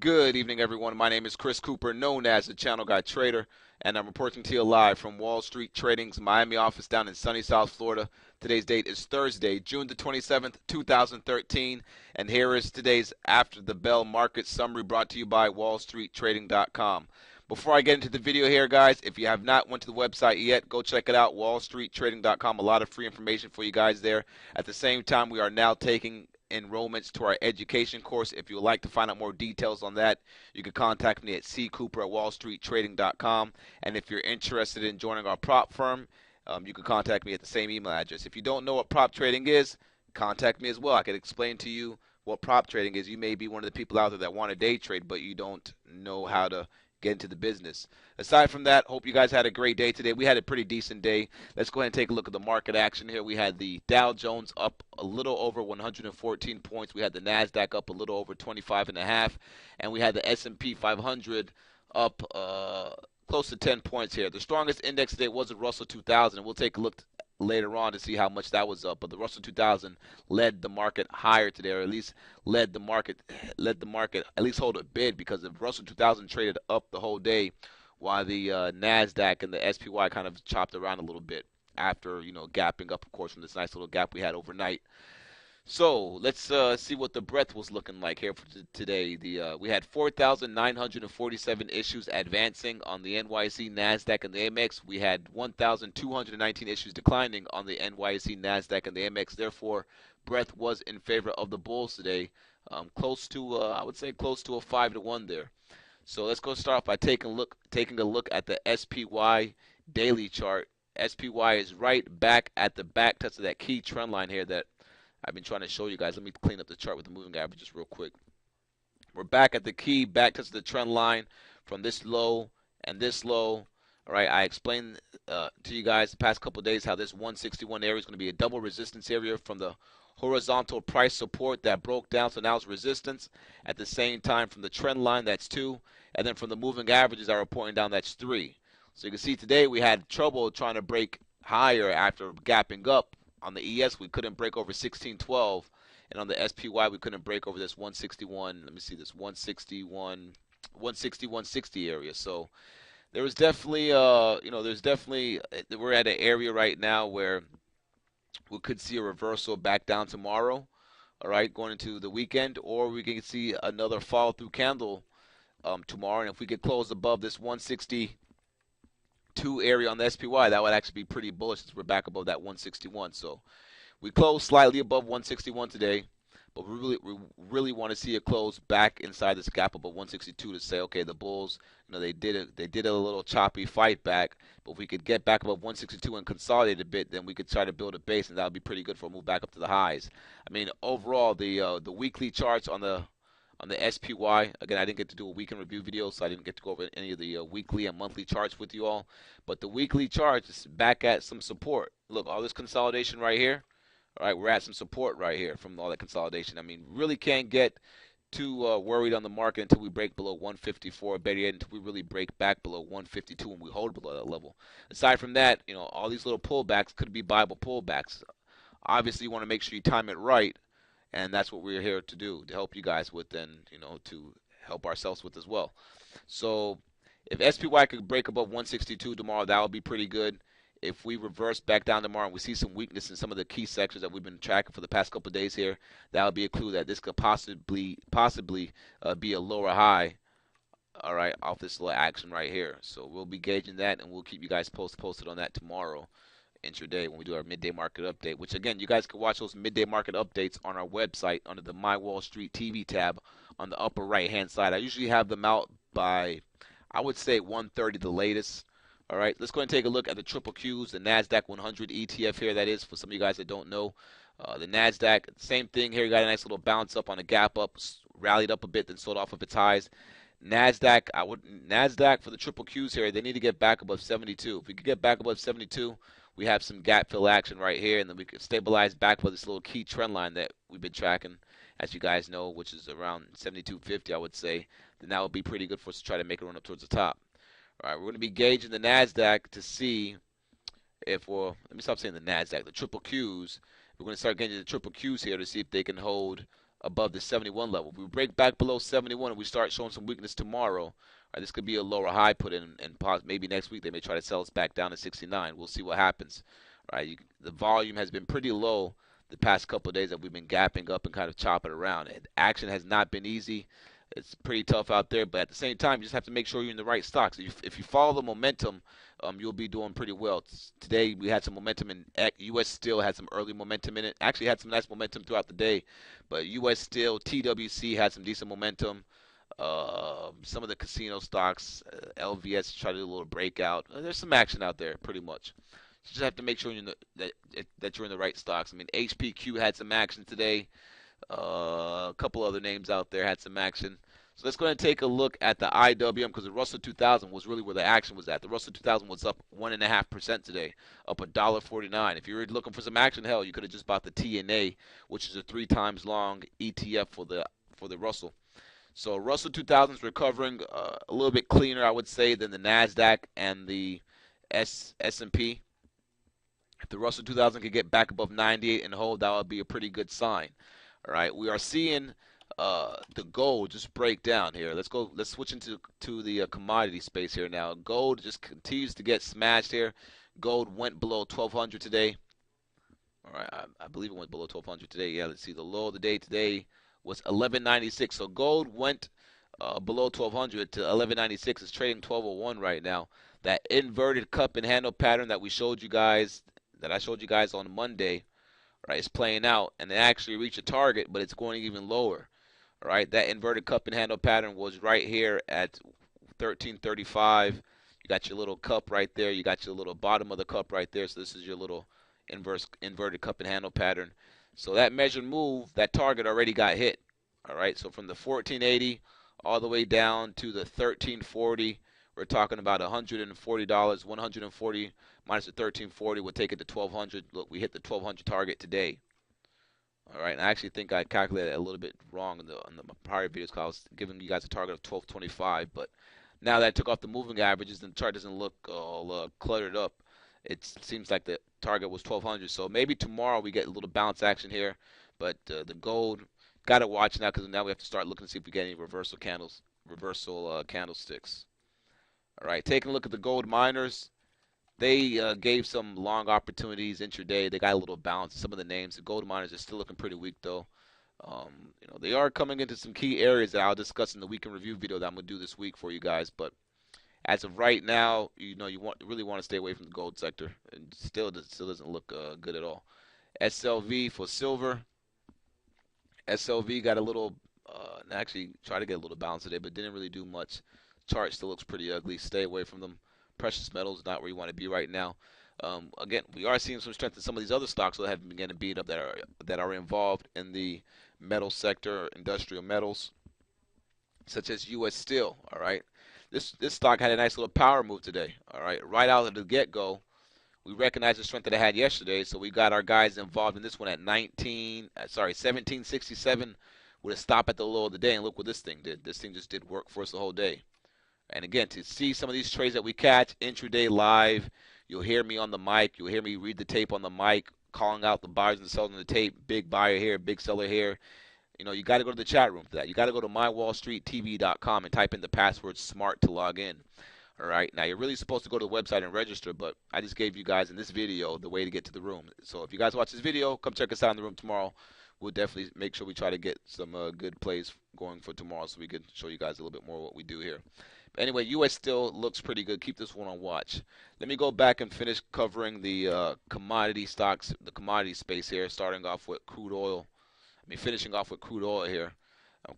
Good evening, everyone. My name is Chris Cooper, known as the Channel Guy Trader, and I'm reporting to you live from Wall Street Trading's Miami office down in sunny South Florida. Today's date is Thursday, June the 27th, 2013, and here is today's After the Bell Market Summary brought to you by WallStreetTrading.com. Before I get into the video here, guys, if you have not went to the website yet, go check it out, WallStreetTrading.com. A lot of free information for you guys there. At the same time, we are now taking enrollments to our education course. If you would like to find out more details on that, you can contact me at ccooper@wallstreettrading.com. And if you're interested in joining our prop firm, you can contact me at the same email address. If you don't know what prop trading is, contact me as well. I can explain to you what prop trading is. You may be one of the people out there that want to day trade, but you don't know how to get into the business. Aside from that, hope you guys had a great day today. We had a pretty decent day. Let's go ahead and take a look at the market action here. We had the Dow Jones up a little over 114 points. We had the Nasdaq up a little over 25.5, and we had the S&P 500 up close to 10 points here. The strongest index today was the Russell 2000, and we'll take a look later on to see how much that was up. But the Russell 2000 led the market higher today, or at least led the market at least hold a bid, because the Russell 2000 traded up the whole day, while the Nasdaq and the SPY kind of chopped around a little bit after, gapping up, of course, from this nice little gap we had overnight. So let's see what the breadth was looking like here for today. We had 4,947 issues advancing on the NYSE, Nasdaq, and the AMX. We had 1,219 issues declining on the NYSE, Nasdaq, and the AMX. Therefore, breadth was in favor of the bulls today, close to I would say close to a 5-to-1 there. So let's go start off by taking a look at the SPY daily chart. SPY is right back at the back touch of that key trend line here that I've been trying to show you guys. Let me clean up the chart with the moving averages real quick. We're back at the key, back touch of the trend line from this low and this low. All right, I explained to you guys the past couple of days how this 161 area is going to be a double resistance area from the horizontal price support that broke down, so now it's resistance. At the same time, from the trend line, that's 2, and then from the moving averages that are pointing down, that's 3. So you can see today we had trouble trying to break higher after gapping up. On the ES, we couldn't break over 1612, and on the SPY, we couldn't break over this 161. Let me see, this 160 area. So there was definitely, we're at an area right now where we could see a reversal back down tomorrow. All right, going into the weekend, or we can see another follow-through candle tomorrow, and if we could close above this 162 area on the SPY, that would actually be pretty bullish since we're back above that 161. So we closed slightly above 161 today, but we really want to see it close back inside this gap above 162 to say, okay, the bulls, they did a little choppy fight back, but if we could get back above 162 and consolidate a bit, then we could try to build a base, and that would be pretty good for a move back up to the highs. I mean, overall, the weekly charts on the SPY, again, I didn't get to do a weekend review video, so I didn't get to go over any of the weekly and monthly charts with you all. But the weekly charts is back at some support. Look, all this consolidation right here. All right, we're at some support right here from all that consolidation. I mean, really can't get too worried on the market until we break below 154. Better yet, until we really break back below 152 and we hold below that level. Aside from that, all these little pullbacks could be viable pullbacks. Obviously, you want to make sure you time it right. And that's what we're here to do, to help you guys with, and to help ourselves with as well. So if SPY could break above 162 tomorrow, that would be pretty good. If we reverse back down tomorrow and we see some weakness in some of the key sectors that we've been tracking for the past couple of days here, that would be a clue that this could possibly be a lower high, all right, off this little action right here. So we'll be gauging that, and we'll keep you guys posted on that tomorrow, intraday, when we do our midday market update, which again, you guys can watch those midday market updates on our website under the My Wall Street TV tab on the upper right hand side. I usually have them out by, I would say, 1:30 the latest. All right, let's go ahead and take a look at the triple Qs, the Nasdaq 100 ETF here. That is, for some of you guys that don't know, the Nasdaq, same thing here. You got a nice little bounce up on a gap up, rallied up a bit, then sold off of its highs. Nasdaq for the triple Qs here, they need to get back above 72. If we could get back above 72, we have some gap fill action right here, and then we could stabilize back with this little key trend line that we've been tracking, as you guys know, which is around 72.50, I would say. Then that would be pretty good for us to try to make a run up towards the top. All right, we're going to be gauging the Nasdaq to see if we're, let me stop saying the Nasdaq, the triple Qs. We're going to start gauging the triple Qs here to see if they can hold above the 71 level. If we break back below 71 and we start showing some weakness tomorrow, right, this could be a lower high put in, and maybe next week they may try to sell us back down to 69. We'll see what happens. Right, the volume has been pretty low the past couple of days that we've been gapping up and kind of chopping around. And action has not been easy. It's pretty tough out there, but at the same time, you just have to make sure you're in the right stocks. If you follow the momentum, you'll be doing pretty well. Today we had some momentum in U.S. Steel had some early momentum in it. Actually had some nice momentum throughout the day, but U.S. Steel, TWC had some decent momentum. Some of the casino stocks, LVS tried to do a little breakout. There's some action out there, pretty much. You just have to make sure that you're in the right stocks. I mean, HPQ had some action today. A couple other names out there had some action. So let's go ahead and take a look at the IWM because the Russell 2000 was really where the action was at. The Russell 2000 was up 1.5% today, up $1.49. If you were looking for some action, hell, you could have just bought the TNA, which is a 3 times long ETF for the Russell. So Russell 2000 is recovering a little bit cleaner, I would say, than the Nasdaq and the S&P. If the Russell 2000 could get back above 98 and hold, that would be a pretty good sign. All right, we are seeing the gold just break down here. Let's switch into the commodity space here now. Gold just continues to get smashed here. Gold went below 1200 today. All right, I believe it went below 1200 today. Yeah, let's see. The low of the day today was 1196. So gold went below 1200 to 1196. It's trading 1201 right now. That inverted cup and handle pattern that I showed you guys on Monday, right, is playing out, and it actually reached a target, but it's going even lower. All right, that inverted cup and handle pattern was right here at 1335. You got your little cup right there. You got your little bottom of the cup right there. So this is your little inverted cup and handle pattern. So that measured move, that target already got hit. All right, so from the 1480 all the way down to the 1340, we're talking about $140. 140 minus the 1340 would take it to 1200. Look, we hit the 1200 target today. All right, and I actually think I calculated it a little bit wrong in the prior videos because I was giving you guys a target of 1225. But now that I took off the moving averages, and the chart doesn't look all cluttered up. It seems like the target was 1200. So maybe tomorrow we get a little bounce action here. But the gold, got to watch now because now we have to start looking to see if we get any reversal candlesticks. All right, taking a look at the gold miners. They gave some long opportunities intraday. They got a little bounce. Some of the names, the gold miners are still looking pretty weak though. They are coming into some key areas that I'll discuss in the weekend review video that I'm gonna do this week for you guys. But as of right now, you really want to stay away from the gold sector. And still doesn't look good at all. SLV for silver. SLV got a little, actually tried to get a little bounce today, but didn't really do much. Chart still looks pretty ugly. Stay away from them. Precious metals not where you want to be right now. Again, we are seeing some strength in some of these other stocks that have been getting beat up that are involved in the metal sector, industrial metals, such as U.S. Steel. All right, this stock had a nice little power move today. All right out of the get-go, we recognized the strength that it had yesterday, so we got our guys involved in this one at 1767 with a stop at the low of the day, and look what this thing did. This thing just did work for us the whole day. And again, to see some of these trades that we catch intraday live, you'll hear me on the mic. You'll hear me read the tape on the mic, calling out the buyers and sellers on the tape. Big buyer here, big seller here. You got to go to the chat room for that. You got to go to mywallstreettv.com and type in the password SMART to log in. All right. Now, you're really supposed to go to the website and register, but I just gave you guys in this video the way to get to the room. So if you guys watch this video, come check us out in the room tomorrow. We'll definitely make sure we try to get some good plays going for tomorrow so we can show you guys a little bit more what we do here. Anyway, U.S. still looks pretty good. Keep this one on watch. Let me go back and finish covering the commodity stocks, the commodity space here, starting off with crude oil. Finishing off with crude oil here.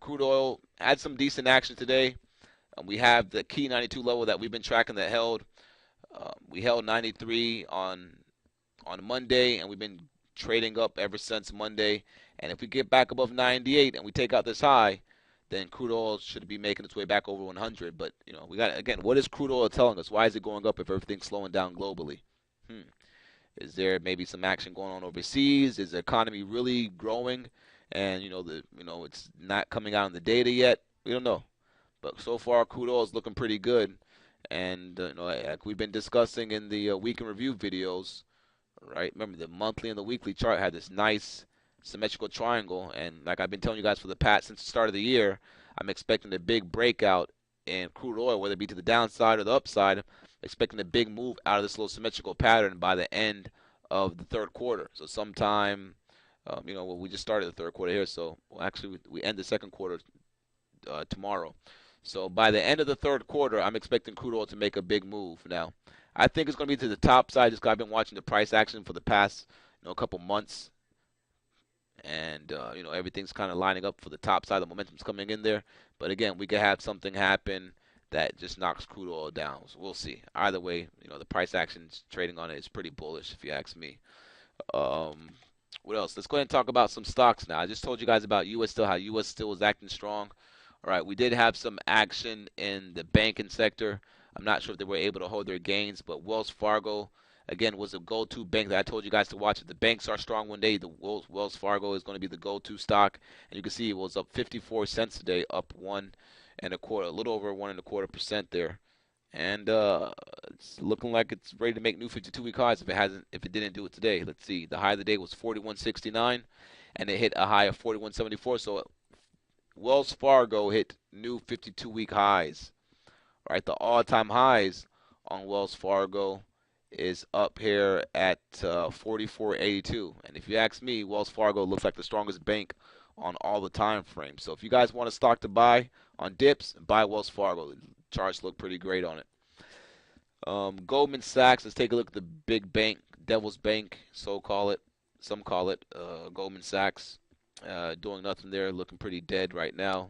Crude oil had some decent action today. We have the key 92 level that we've been tracking that held. We held 93 on Monday, and we've been trading up ever since Monday. And if we get back above 98 and we take out this high, then crude oil should be making its way back over 100. But, we got, again, what is crude oil telling us? Why is it going up if everything's slowing down globally? Is there maybe some action going on overseas? Is the economy really growing? And, it's not coming out in the data yet. We don't know. But so far, crude oil is looking pretty good. And, like we've been discussing in the week in review videos, right? Remember, the monthly and the weekly chart had this nice symmetrical triangle, and like I've been telling you guys for the past since the start of the year, I'm expecting a big breakout in crude oil, whether it be to the downside or the upside. I'm expecting a big move out of this little symmetrical pattern by the end of the third quarter. So sometime, well, we just started the third quarter here, so well, actually we end the second quarter tomorrow. So by the end of the third quarter, I'm expecting crude oil to make a big move. Now, I think it's going to be to the top side. Just 'cause I've been watching the price action for the past, couple months, and everything's kind of lining up for the top side. The momentum's coming in there, but again, we could have something happen that just knocks crude oil down. So we'll see. Either way, the price action's trading on it is pretty bullish, if you ask me. Um, what else? Let's go ahead and talk about some stocks now. I just told you guys about U.S. Steel, how U.S. Steel is acting strong. All right, we did have some action in the banking sector. I'm not sure if they were able to hold their gains, but Wells Fargo, again, was a go-to bank that I told you guys to watch. If the banks are strong one day, the Wells Fargo is going to be the go-to stock. And you can see it was up 54 cents today, up 1.25, a little over 1.25% there. And it's looking like it's ready to make new 52-week highs if it didn't do it today. Let's see. The high of the day was 41.69, and it hit a high of 41.74. So Wells Fargo hit new 52-week highs. All right, the all-time highs on Wells Fargo is up here at 44.82. And if you ask me, Wells Fargo looks like the strongest bank on all the time frames. So if you guys want a stock to buy on dips, buy Wells Fargo. The charts look pretty great on it. Goldman Sachs, let's take a look at the big bank, Devil's Bank, so call it. Some call it Goldman Sachs. Doing nothing there, looking pretty dead right now.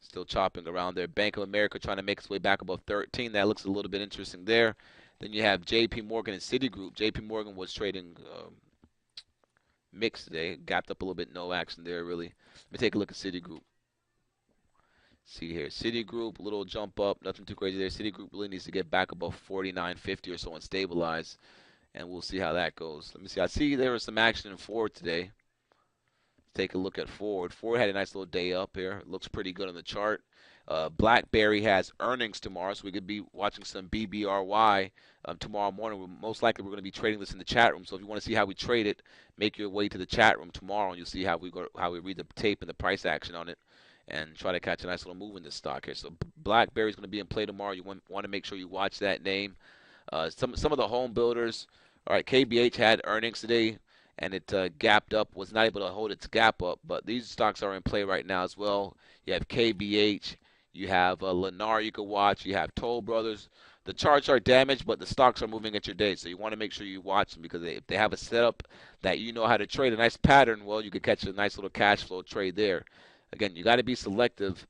Still chopping around there. Bank of America trying to make its way back above 13. That looks a little bit interesting there. Then you have JP Morgan and Citigroup. JP Morgan was trading mixed today. Gapped up a little bit. No action there, really. Let me take a look at Citigroup. See here. Citigroup, a little jump up. Nothing too crazy there. Citigroup really needs to get back above 49.50 or so and stabilize. And we'll see how that goes. Let me see. I see there was some action in Ford today. Take a look at Ford. Ford had a nice little day up here. It looks pretty good on the chart. BlackBerry has earnings tomorrow, so we could be watching some BBRY tomorrow morning. Most likely we're going to be trading this in the chat room. So if you want to see how we trade it, make your way to the chat room tomorrow, and you'll see how we read the tape and the price action on it, and try to catch a nice little move in this stock here. So BlackBerry is going to be in play tomorrow. You want to make sure you watch that name. Some of the home builders. All right, KBH had earnings today, and it gapped up, was not able to hold its gap up. But these stocks are in play right now as well. You have KBH, you have Lennar you can watch, you have Toll Brothers. The charts are damaged, but the stocks are moving at your day. So you want to make sure you watch them, because if they have a setup that you know how to trade, a nice pattern, well, you could catch a nice little cash flow trade there. Again, you got to be selective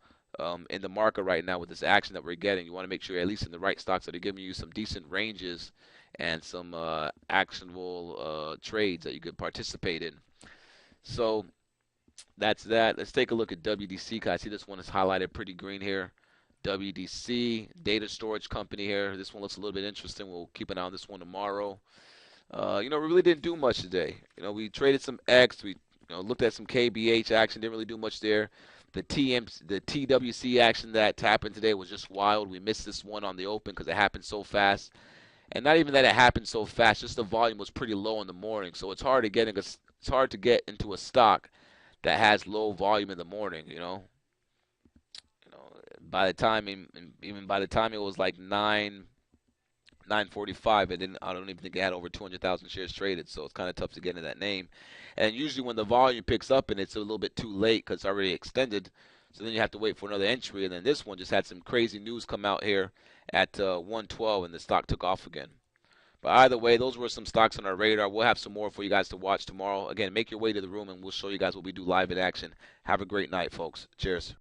in the market right now with this action that we're getting. You want to make sure you're at least in the right stocks that are giving you some decent ranges and some actionable trades that you could participate in. So that's that. Let's take a look at WDC. I see this one is highlighted pretty green here. WDC, data storage company here. This one looks a little bit interesting. We'll keep an eye on this one tomorrow. We really didn't do much today. We traded some X. We looked at some KBH action. Didn't really do much there. The TWC action that happened today was just wild. We missed this one on the open because it happened so fast. And not even that it happened so fast, just the volume was pretty low in the morning. So it's hard to get into a stock that has low volume in the morning, By the time, even by the time it was like 9:45, I don't even think it had over 200,000 shares traded. So it's kind of tough to get into that name. And usually when the volume picks up and it's a little bit too late because it's already extended, so then you have to wait for another entry. And then this one just had some crazy news come out here at 112, and the stock took off again. But either way, those were some stocks on our radar. We'll have some more for you guys to watch tomorrow. Again, make your way to the room, and we'll show you guys what we do live in action. Have a great night, folks. Cheers.